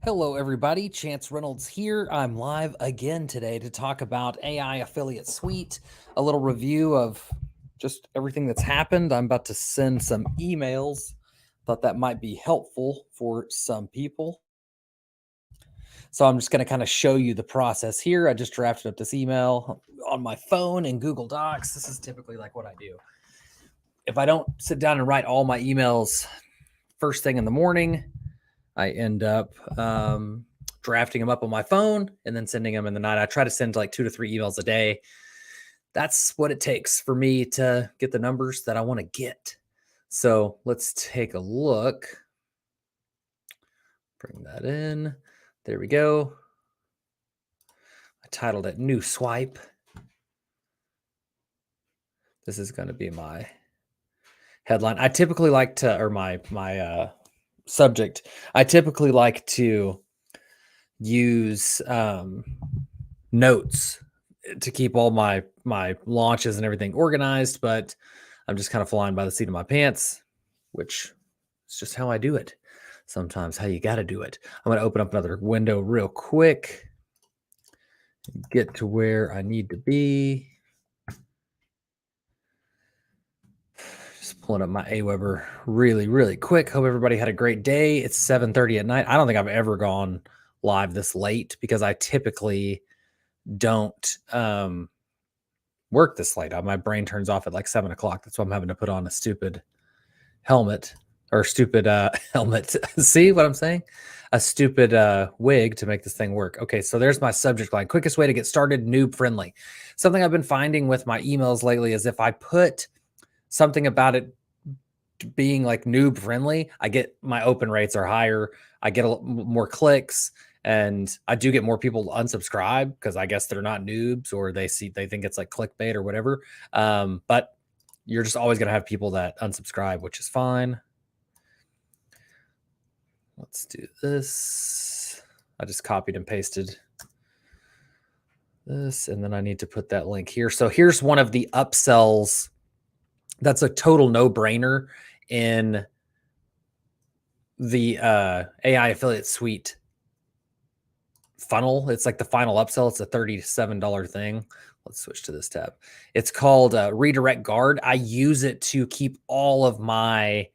Hello, everybody. Chance Reynolds here. I'm live again today to talk about AI Affiliate Suite, a little review of just everything that's happened. I'm about to send some emails. Thought that might be helpful for some people. So I'm just going to kind of show you the process here. I just drafted up this email on my phone in Google Docs. This is typically like what I do. If I don't sit down and write all my emails first thing in the morning, I end up drafting them up on my phone and then sending them in the night. I try to send like 2 to 3 emails a day. That's what it takes for me to get the numbers that I want to get. So let's take a look. Bring that in. There we go. I titled it New Swipe. This is going to be my headline. I typically like to, or my subject, I typically like to use notes to keep all my launches and everything organized, but I'm just kind of flying by the seat of my pants, which is just how I do it. Sometimes how you got to do it. I'm going to open up another window real quick, get to where I need to be. Just pulling up my Aweber really, really quick. Hope everybody had a great day. It's 7:30 at night. I don't think I've ever gone live this late because I typically don't work this late. My brain turns off at like 7 o'clock. That's why I'm having to put on a stupid helmet or stupid helmet. See what I'm saying? A stupid wig to make this thing work. Okay, so there's my subject line. Quickest way to get started, noob friendly. Something I've been finding with my emails lately is if I put something about it being like noob friendly, I get my open rates are higher. I get more clicks. And I do get more people to unsubscribe because I guess they're not noobs or they think it's like clickbait or whatever. But you're just always going to have people that unsubscribe, which is fine. Let's do this. I just copied and pasted this, and then I need to put that link here. So here's one of the upsells. That's a total no-brainer in the AI Affiliate Suite funnel. It's like the final upsell. It's a $37 thing. Let's switch to this tab. It's called Redirect Guard. I use it to keep all of my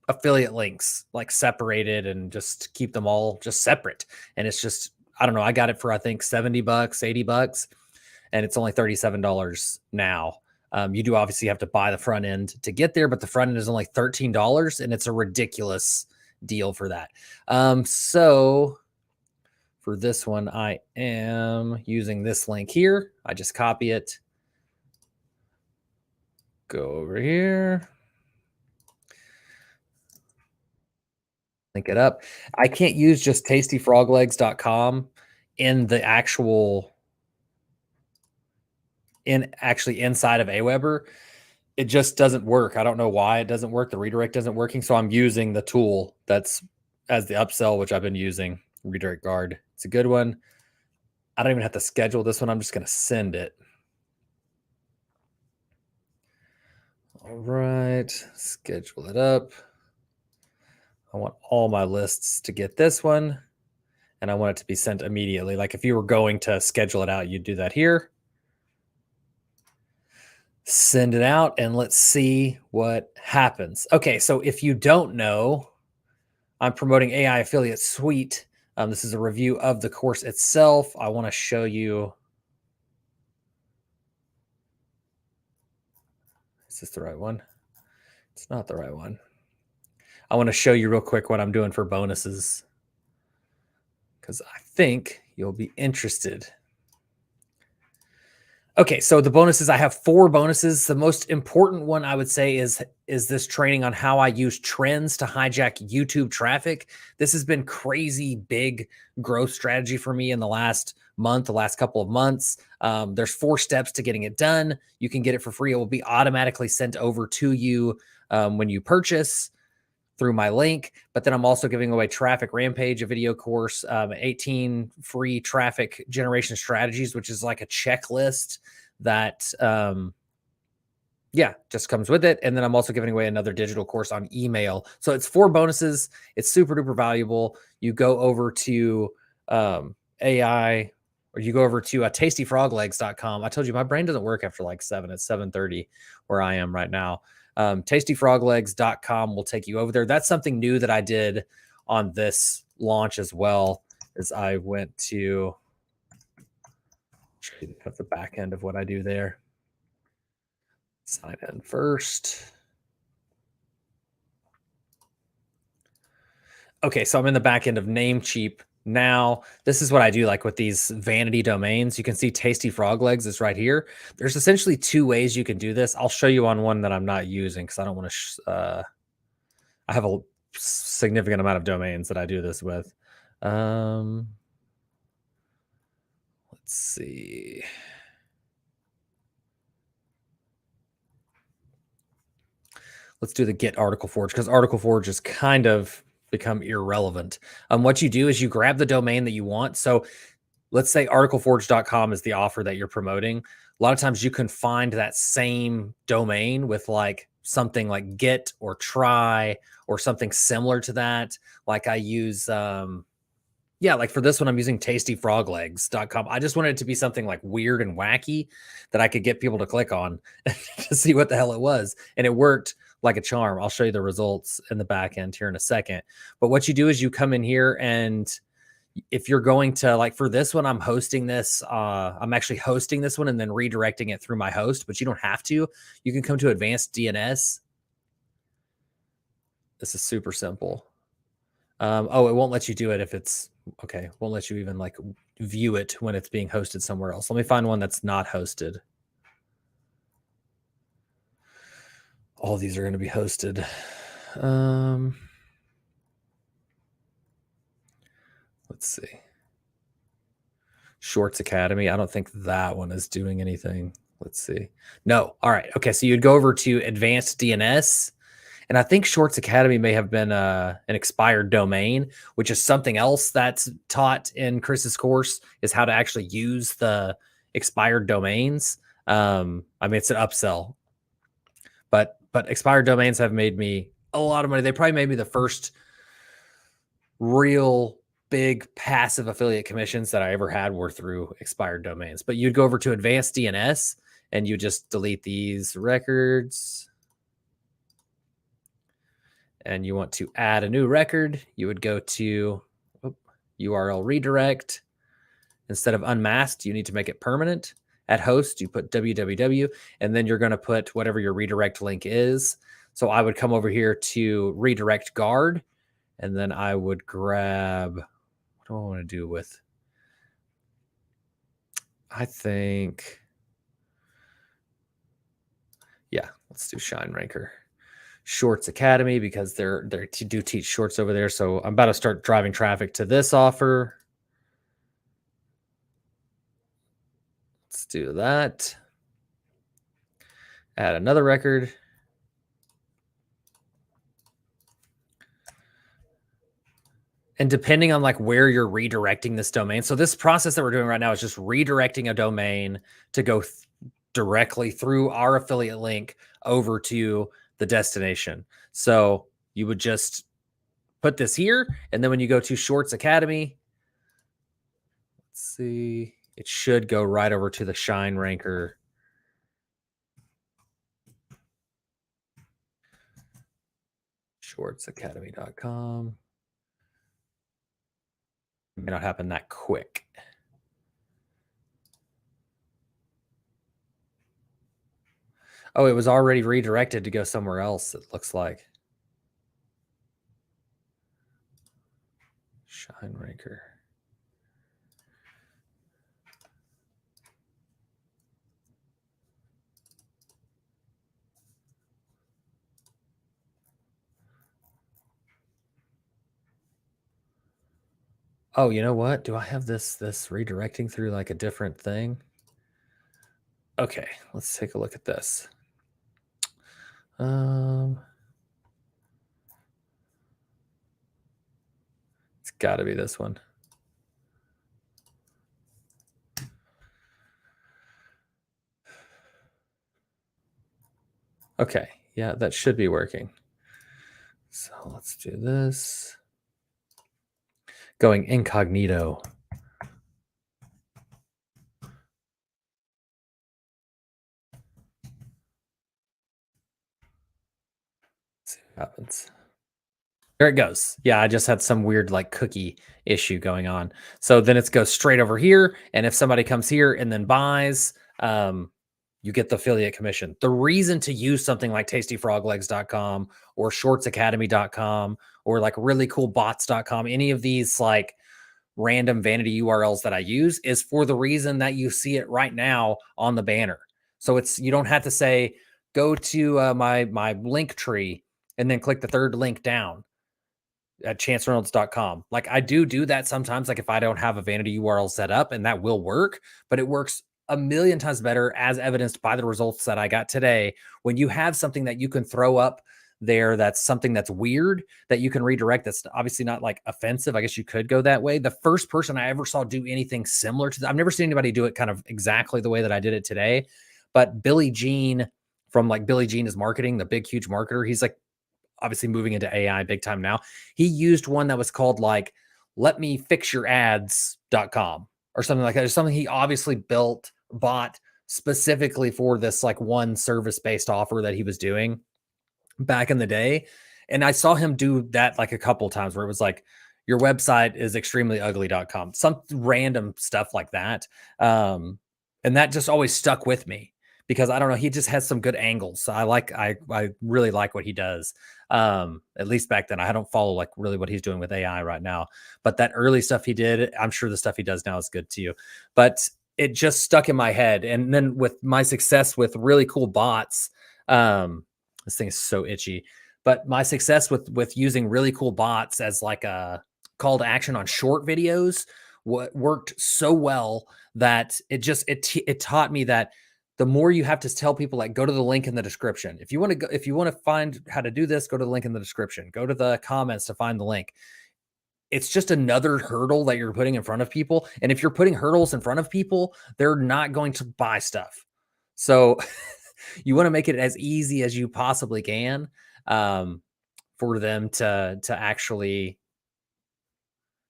affiliate links like separated and just keep them all just separate. And it's just, I don't know, I got it for I think $70, $80, and it's only $37 now. You do obviously have to buy the front end to get there, but the front end is only $13, and it's a ridiculous deal for that. So for this one, I am using this link here. I just copy it, go over here, link it up. I can't use just tastyfroglegs.com in the actually inside of Aweber. It just doesn't work. I don't know why it doesn't work. The redirect isn't working. So I'm using the tool that's as the upsell, which I've been using, Redirect Guard. It's a good one. I don't even have to schedule this one. I'm just going to send it. All right, schedule it up. I want all my lists to get this one, and I want it to be sent immediately. Like if you were going to schedule it out, you'd do that here. Send it out, and let's see what happens. Okay, so if you don't know, I'm promoting AI Affiliate Suite. This is a review of the course itself. I want to show you. Is this the right one? It's not the right one. I want to show you real quick what I'm doing for bonuses because I think you'll be interested. Okay, so the bonuses, I have 4 bonuses. The most important one I would say is this training on how I use trends to hijack YouTube traffic. This has been crazy big growth strategy for me in the last month, the last couple of months. There's 4 steps to getting it done. You can get it for free. It will be automatically sent over to you when you purchase through my link. But then I'm also giving away Traffic Rampage, a video course, 18 free traffic generation strategies, which is like a checklist that Yeah, just comes with it. And then I'm also giving away another digital course on email. So it's 4 bonuses. It's super duper valuable. You go over to AI, or you go over to tastyfroglegs.com. I told you my brain doesn't work after like 7. It's 7:30 where I am right now. Tastyfroglegs.com will take you over there. That's something new that I did on this launch as well. As I went to have the back end of what I do there. Sign in first. Okay, so I'm in the back end of Namecheap now. This is what I do like with these vanity domains. You can see Tasty Frog Legs is right here. There's essentially 2 ways you can do this. I'll show you on one that I'm not using because I don't want to. I have a significant amount of domains that I do this with. Let's see. Let's do the Get Article Forge because Article Forge has kind of become irrelevant. What you do is you grab the domain that you want. So let's say articleforge.com is the offer that you're promoting. A lot of times you can find that same domain with like something like get or try or something similar to that. Like I use, like for this one, I'm using tastyfroglegs.com. I just wanted it to be something like weird and wacky that I could get people to click on to see what the hell it was. And it worked like a charm. I'll show you the results in the back end here in a second. But what you do is you come in here, and if you're going to, like for this one, I'm hosting this. I'm actually hosting this one and then redirecting it through my host, but you don't have to. You can come to advanced DNS. This is super simple. It won't let you do it if it's okay. Won't let you even like view it when it's being hosted somewhere else. Let me find one that's not hosted. All these are going to be hosted. Let's see. Shorts Academy. I don't think that one is doing anything. Let's see. No. All right. Okay. So you'd go over to advanced DNS. And I think Shorts Academy may have been an expired domain, which is something else that's taught in Chris's course, is how to actually use the expired domains. I mean, it's an upsell, but expired domains have made me a lot of money. They probably made me the first real big passive affiliate commissions that I ever had were through expired domains. But you'd go over to advanced DNS and you just delete these records. And you want to add a new record, you would go to URL redirect. Instead of unmasked, you need to make it permanent. At host, you put www, and then you're going to put whatever your redirect link is. So I would come over here to redirect guard, and then I would grab, what do I want to do with? I think, let's do Shine Ranker. Shorts Academy, because they're do teach shorts over there. So I'm about to start driving traffic to this offer. Let's do that. Add another record. And depending on like where you're redirecting this domain. So this process that we're doing right now is just redirecting a domain to go directly through our affiliate link over to the destination. So you would just put this here. And then when you go to Shorts Academy, let's see, it should go right over to the Shine Ranker. Shortsacademy.com. It may not happen that quick. Oh, it was already redirected to go somewhere else, it looks like. Shine Ranker. Oh, you know what? Do I have this redirecting through like a different thing? Okay, let's take a look at this. It's got to be this one. Okay. Yeah, that should be working. So let's do this. Going incognito. Let's see what happens. There it goes. Yeah, I just had some weird like cookie issue going on. So then it goes straight over here. And if somebody comes here and then buys, you get the affiliate commission. The reason to use something like tastyfroglegs.com or shortsacademy.com or like reallycoolbots.com, any of these like random vanity URLs that I use is for the reason that you see it right now on the banner. So it's you don't have to say go to my link tree and then click the third link down at chancereynolds.com. Like I do that sometimes, like if I don't have a vanity URL set up, and that will work, but it works a million times better as evidenced by the results that I got today. When you have something that you can throw up there, that's something that's weird that you can redirect. That's obviously not like offensive. I guess you could go that way. The first person I ever saw do anything similar to that, I've never seen anybody do it kind of exactly the way that I did it today. But Billy Jean from like Billy Jean is marketing, the big, huge marketer. He's like obviously moving into AI big time now. He used one that was called like let me fix your ads.com or something like that. It's something he obviously bought specifically for this like one service based offer that he was doing back in the day. And I saw him do that like a couple times where it was like, your website is extremely ugly.com, some random stuff like that. And that just always stuck with me because I don't know, he just has some good angles. So I really like what he does. At least back then. I don't follow like really what he's doing with AI right now, but that early stuff he did, I'm sure the stuff he does now is good too. But it just stuck in my head. And then with my success with really cool bots, this thing is so itchy. But my success with using really cool bots as like a call to action on short videos worked so well that it taught me that the more you have to tell people like go to the link in the description. If you want to go, if you want to find how to do this, go to the link in the description. Go to the comments to find the link. It's just another hurdle that you're putting in front of people. And if you're putting hurdles in front of people, they're not going to buy stuff. So you want to make it as easy as you possibly can um, for them to actually,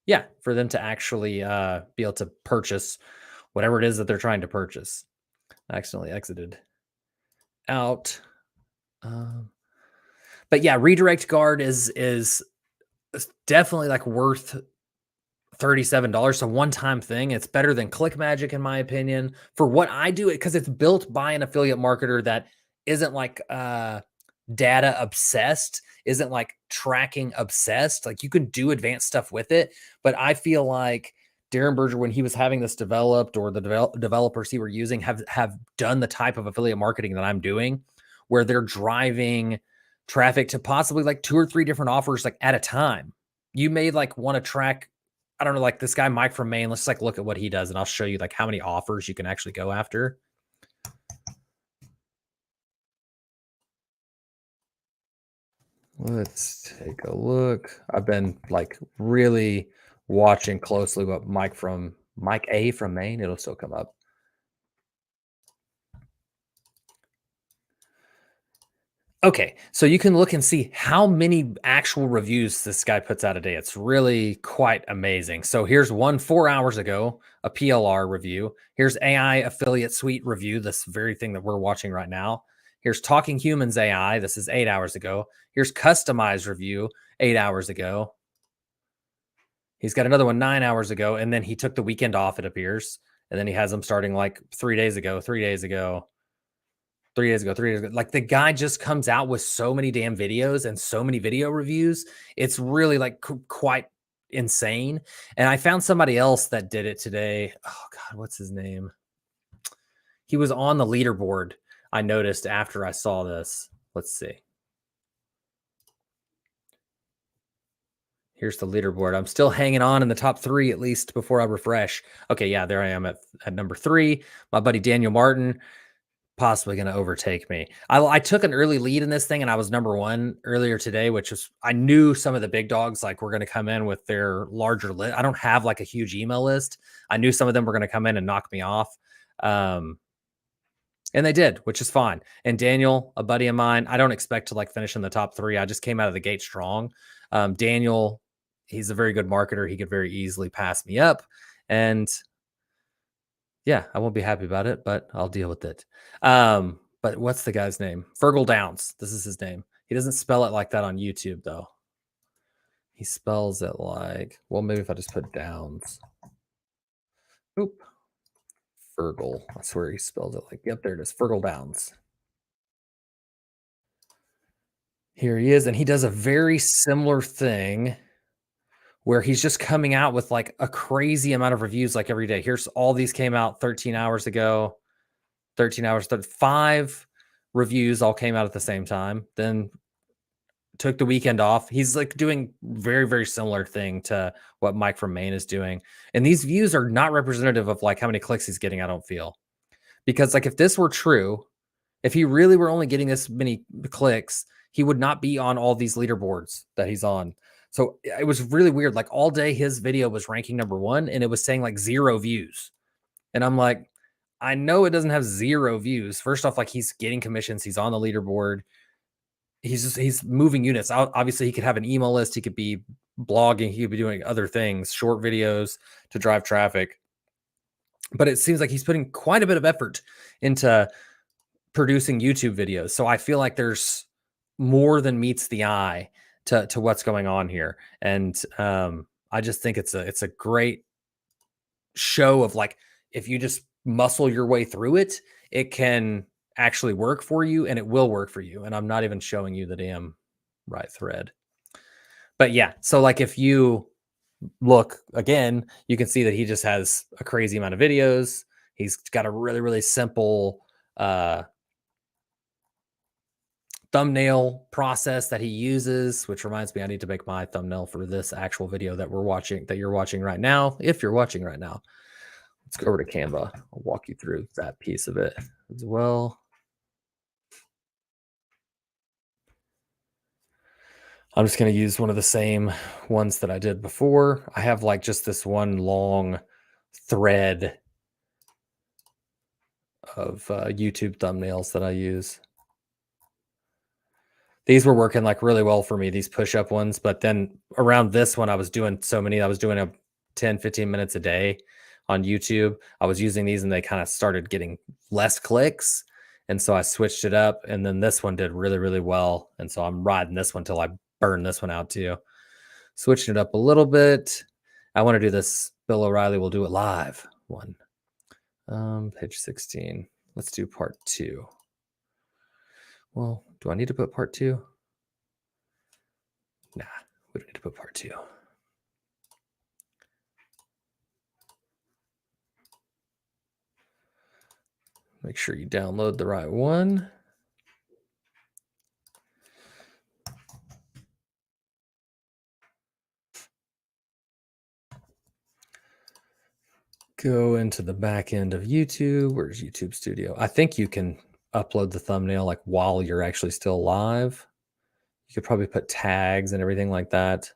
yeah, for them to actually be able to purchase whatever it is that they're trying to purchase. I accidentally exited out. Um, but yeah, redirect guard is definitely like worth $37. It's a one-time thing. It's better than Click Magic, in my opinion. For what I do, it because it's built by an affiliate marketer that isn't like data obsessed, isn't like tracking obsessed. Like you can do advanced stuff with it, but I feel like Derenberger, when he was having this developed, or the developers he were using, have done the type of affiliate marketing that I'm doing, where they're driving traffic to possibly like 2 or 3 different offers like at a time. You may like want to track, I don't know, like this guy Mike from Maine. Let's like look at what he does, and I'll show you like how many offers you can actually go after. Let's take a look. I've been like really watching closely what Mike A from Maine. It'll still come up. Okay, so you can look and see how many actual reviews this guy puts out a day. It's really quite amazing. So here's one 4 hours ago, a PLR review. Here's AI Affiliate Suite review, this very thing that we're watching right now. Here's Talking Humans AI. This is 8 hours ago. Here's Customized review, 8 hours ago. He's got another one 9 hours ago, and then he took the weekend off, it appears. And then he has them starting like 3 days ago, 3 days ago. 3 days ago, 3 days ago. Like the guy just comes out with so many damn videos and so many video reviews. It's really like quite insane. And I found somebody else that did it today. Oh God, what's his name? He was on the leaderboard. I noticed after I saw this. Let's see. Here's the leaderboard. I'm still hanging on in the top 3 at least before I refresh. Okay, yeah, there I am at number 3. My buddy Daniel Martin, possibly going to overtake me. I took an early lead in this thing, and I was number 1 earlier today, which was, I knew some of the big dogs like were going to come in with their larger list. I don't have like a huge email list. I knew some of them were going to come in and knock me off. And they did, which is fine. And Daniel, a buddy of mine, I don't expect to like finish in the top 3. I just came out of the gate strong. Daniel, he's a very good marketer. He could very easily pass me up. And yeah, I won't be happy about it, but I'll deal with it. But what's the guy's name? Fergal Downs. This is his name. He doesn't spell it like that on YouTube, though. He spells it like, well, maybe if I just put Downs. Oop. Fergal. I swear he spelled it like, yep, there it is. Fergal Downs. Here he is. And he does a very similar thing where he's just coming out with like a crazy amount of reviews like every day. Here's all these came out 13 hours ago, 13 hours, 5 reviews all came out at the same time. Then took the weekend off. He's like doing very, very similar thing to what Mike from Maine is doing. And these views are not representative of like how many clicks he's getting, I don't feel. Because like if this were true, if he really were only getting this many clicks, he would not be on all these leaderboards that he's on. So it was really weird. Like all day, his video was ranking #1 and it was saying like 0 views. And I'm like, I know it doesn't have 0 views. First off, like he's getting commissions, he's on the leaderboard. He's moving units. Obviously, he could have an email list, he could be blogging, he could be doing other things, short videos to drive traffic. But it seems like he's putting quite a bit of effort into producing YouTube videos. So I feel like there's more than meets the eye to what's going on here. And I just think it's a great show of like if you just muscle your way through it, it can actually work for you and it will work for you. And I'm not even showing you the damn right thread. But yeah, so like if you look again, you can see that he just has a crazy amount of videos. He's got a really, really simple thumbnail process that he uses, which reminds me I need to make my thumbnail for this actual video that you're watching right now. If you're watching right now, let's go over to Canva. I'll walk you through that piece of it as well. I'm just going to use one of the same ones that I did before. I have like just this one long thread of YouTube thumbnails that I use. These were working like really well for me, these push-up ones. But then around this one, I was doing so many, I was doing a 10, 15 minutes a day on YouTube. I was using these and they kind of started getting less clicks. And so I switched it up. And then this one did really, really well. And so I'm riding this one till I burn this one out too. Switching it up a little bit. I want to do this Bill O'Reilly will do it live one. Page 16. Let's do part 2. Well, do I need to put part 2? Nah, we don't need to put part 2. Make sure you download the right one. Go into the back end of YouTube. Where's YouTube Studio? I think you can upload the thumbnail like while you're actually still live. You could probably put tags and everything like that.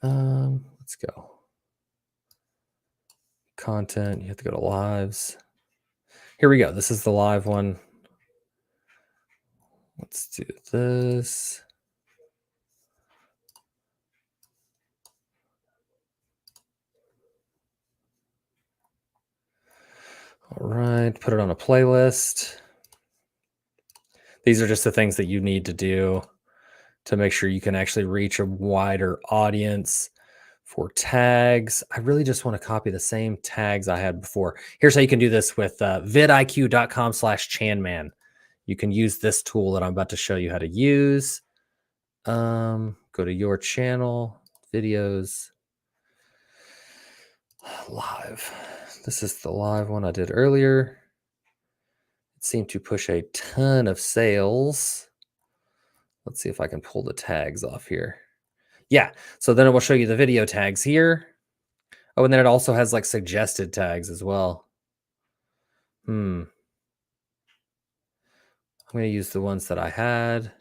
Let's go. Content, you have to go to lives. Here we go. This is the live one. Let's do this. All right, put it on a playlist. These are just the things that you need to do to make sure you can actually reach a wider audience. For tags, I really just want to copy the same tags I had before. Here's how you can do this with vidiq.com/chanman. You can use this tool that I'm about to show you how to use. Go to your channel, videos, live. This is the live one I did earlier. It seemed to push a ton of sales. Let's see if I can pull the tags off here. Yeah, so then it will show you the video tags here. Oh, and then it also has like suggested tags as well. I'm going to use the ones that I had.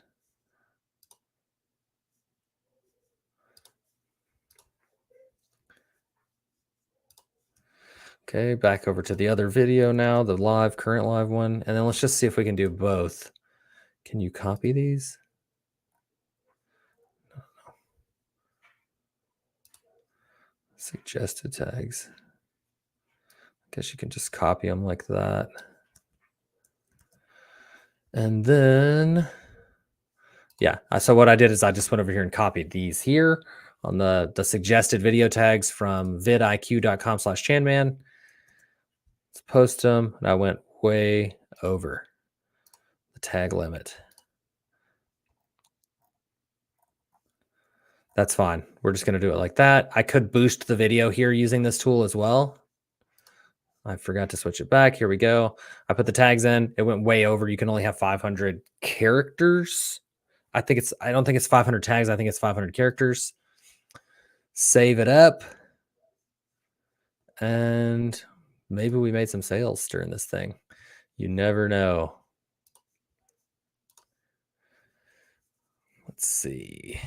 Okay, back over to the other video now, the current live one. And then let's just see if we can do both. Can you copy these? Suggested tags. I guess you can just copy them like that. And then, yeah. So what I did is I just went over here and copied these here on the suggested video tags from vidiq.com/Chanman. Let's post them. And I went way over the tag limit. That's fine. We're just going to do it like that. I could boost the video here using this tool as well. I forgot to switch it back. Here we go. I put the tags in. It went way over. You can only have 500 characters. I don't think it's 500 tags. I think it's 500 characters. Save it up. And maybe we made some sales during this thing. You never know. Let's see.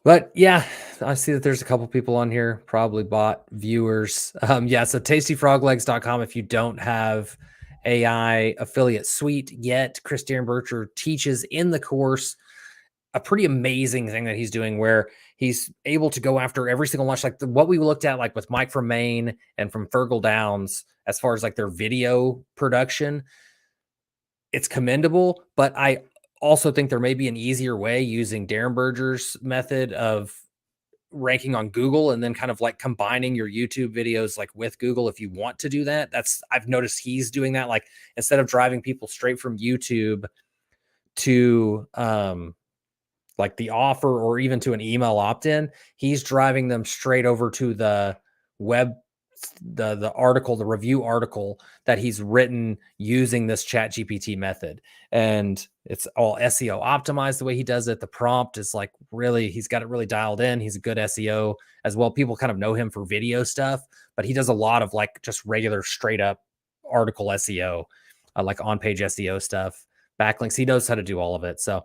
But yeah, I see that there's a couple people on here, probably bot viewers. Yeah, so tastyfroglegs.com. If you don't have AI affiliate suite yet, Chris Derenberger teaches in the course a pretty amazing thing that he's doing where he's able to go after every single launch, like what we looked at, like with Mike from Maine and from Fergal Downs, as far as like their video production. It's commendable, but I also think there may be an easier way using Derenberger's method of ranking on Google and then kind of like combining your YouTube videos like with Google if you want to do that. I've noticed he's doing that. Like instead of driving people straight from YouTube to like the offer or even to an email opt-in, he's driving them straight over to the web, the article, the review article that he's written using this chat GPT method. And it's all SEO optimized the way he does it. The prompt is like really, he's got it really dialed in. He's a good SEO as well. People kind of know him for video stuff, but he does a lot of like just regular straight up article SEO, like on page SEO stuff, backlinks. He knows how to do all of it. So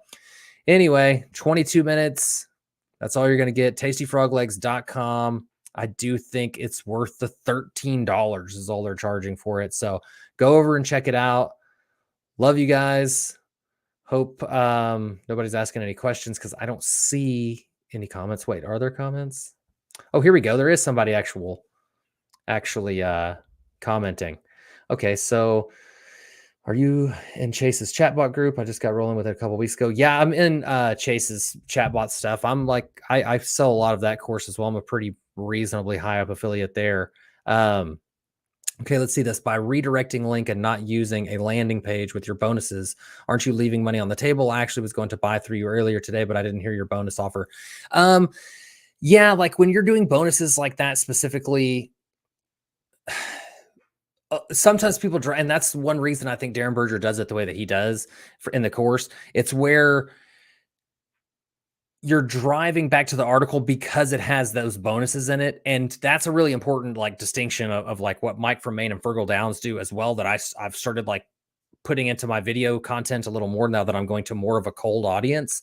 anyway, 22 minutes. That's all you're going to get. tastyfroglegs.com. I do think it's worth the $13 is all they're charging for it. So go over and check it out. Love you guys. Hope nobody's asking any questions because I don't see any comments. Wait, are there comments? Oh, here we go. There is somebody actually commenting. Okay, so are you in Chase's chatbot group? I just got rolling with it a couple weeks ago. Yeah, I'm in Chase's chatbot stuff. I'm like, I sell a lot of that course as well. I'm a pretty reasonably high up affiliate there. Okay, let's see this. By redirecting link and not using a landing page with your bonuses, aren't you leaving money on the table? I actually was going to buy through you earlier today, but I didn't hear your bonus offer. Yeah, like when you're doing bonuses like that specifically, sometimes people try, and that's one reason I think Derenberger does it the way that he does in the course. It's where you're driving back to the article because it has those bonuses in it. And that's a really important like distinction of like what Mike from Maine and Fergal Downs do as well, that I've started like putting into my video content a little more now that I'm going to more of a cold audience,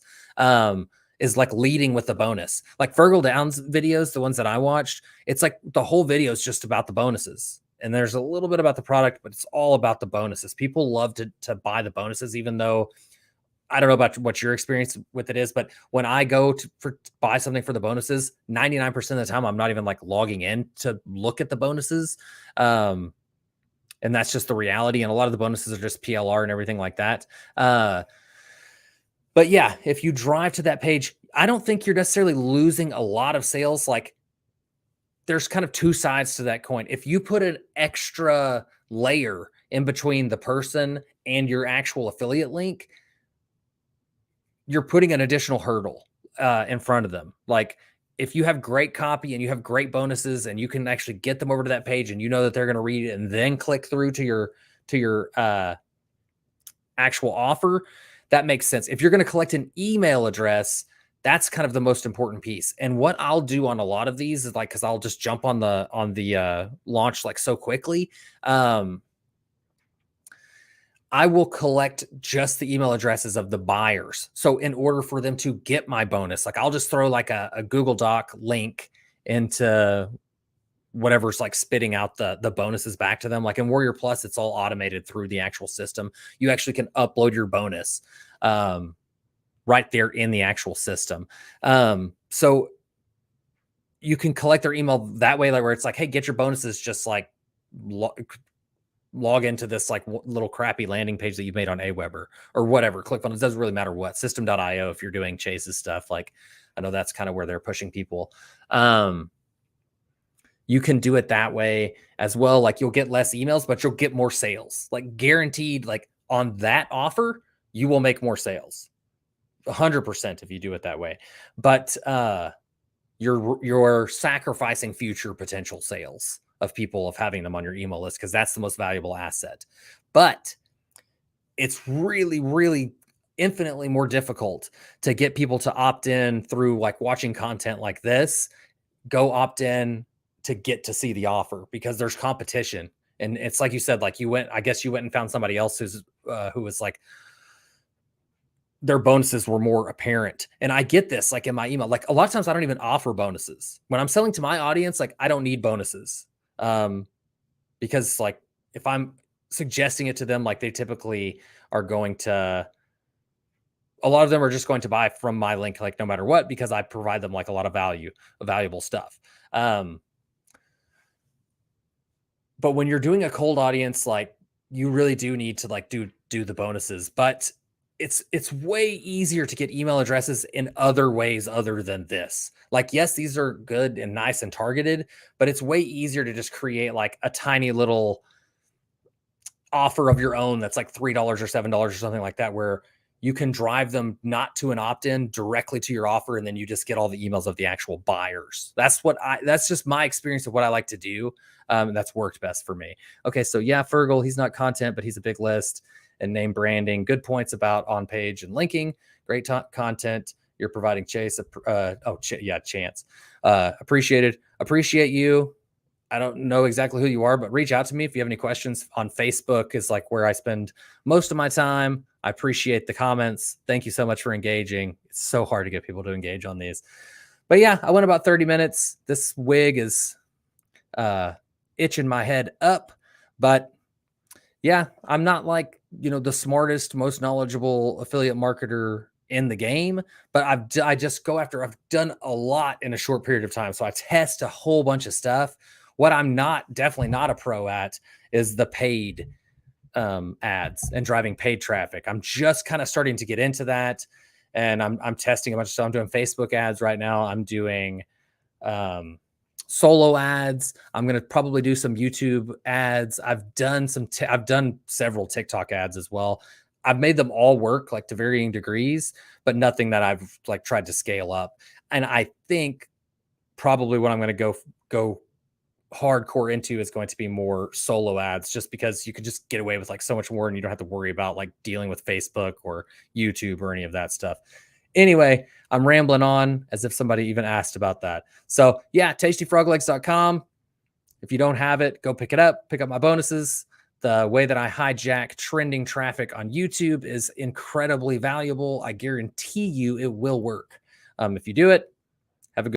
is like leading with the bonus. Like Fergal Downs videos, the ones that I watched, it's like the whole video is just about the bonuses. And there's a little bit about the product, but it's all about the bonuses. People love to buy the bonuses, even though I don't know about what your experience with it is, but when I go to buy something for the bonuses, 99% of the time, I'm not even like logging in to look at the bonuses. And that's just the reality. And a lot of the bonuses are just PLR and everything like that. But yeah, if you drive to that page, I don't think you're necessarily losing a lot of sales. Like there's kind of two sides to that coin. If you put an extra layer in between the person and your actual affiliate link, you're putting an additional hurdle in front of them. Like if you have great copy and you have great bonuses and you can actually get them over to that page and you know that they're going to read it and then click through to your actual offer, that makes sense. If you're going to collect an email address, that's kind of the most important piece. And what I'll do on a lot of these is like, cause I'll just jump on the launch like so quickly. I will collect just the email addresses of the buyers. So in order for them to get my bonus, like I'll just throw like a Google Doc link into whatever's like spitting out the bonuses back to them. Like in Warrior Plus, it's all automated through the actual system. You actually can upload your bonus right there in the actual system. So you can collect their email that way, like where it's like, hey, get your bonuses, just like log into this like little crappy landing page that you made on Aweber or whatever. ClickFunnels, it doesn't really matter what. System.io, if you're doing Chase's stuff, like I know that's kind of where they're pushing people. You can do it that way as well. Like you'll get less emails, but you'll get more sales. Like guaranteed, like on that offer, you will make more sales. 100% if you do it that way. But you're sacrificing future potential sales of people, of having them on your email list, because that's the most valuable asset. But it's really, really infinitely more difficult to get people to opt in through like watching content like this. Go opt in to get to see the offer, because there's competition. And it's like you said, like I guess you went and found somebody else who was like, their bonuses were more apparent. And I get this, like in my email, like a lot of times I don't even offer bonuses when I'm selling to my audience. Like I don't need bonuses. Because like if I'm suggesting it to them, like they typically are going to, a lot of them are just going to buy from my link, like no matter what, because I provide them like a lot of valuable stuff. But when you're doing a cold audience, like you really do need to like do the bonuses. But it's way easier to get email addresses in other ways other than this. Like, yes, these are good and nice and targeted, but it's way easier to just create like a tiny little offer of your own that's like $3 or $7 or something like that, where you can drive them not to an opt-in, directly to your offer, and then you just get all the emails of the actual buyers. That's just my experience of what I like to do. And that's worked best for me. Okay, so yeah, Fergal, he's not content, but he's a big list and name branding. Good points about on page and linking. Great content you're providing, Chase. Chance. Appreciate you. I don't know exactly who you are, but reach out to me if you have any questions. On Facebook is like where I spend most of my time. I appreciate the comments. Thank you so much for engaging. It's so hard to get people to engage on these. But yeah, I went about 30 minutes. This wig is itching my head up. But yeah, I'm not like, the smartest, most knowledgeable affiliate marketer in the game, but I've done a lot in a short period of time. So I test a whole bunch of stuff. What I'm definitely not a pro at is the paid ads and driving paid traffic. I'm just kind of starting to get into that, and I'm testing a bunch of stuff. I'm doing Facebook ads right now. I'm doing solo ads. I'm going to probably do some YouTube ads. I've done several TikTok ads as well. I've made them all work like to varying degrees, but nothing that I've like tried to scale up. And I think probably what I'm going to go hardcore into is going to be more solo ads, just because you could just get away with like so much more, and you don't have to worry about like dealing with Facebook or YouTube or any of that stuff. Anyway, I'm rambling on as if somebody even asked about that. So yeah, tastyfroglegs.com. If you don't have it, go pick it up, pick up my bonuses. The way that I hijack trending traffic on YouTube is incredibly valuable. I guarantee you it will work. If you do it,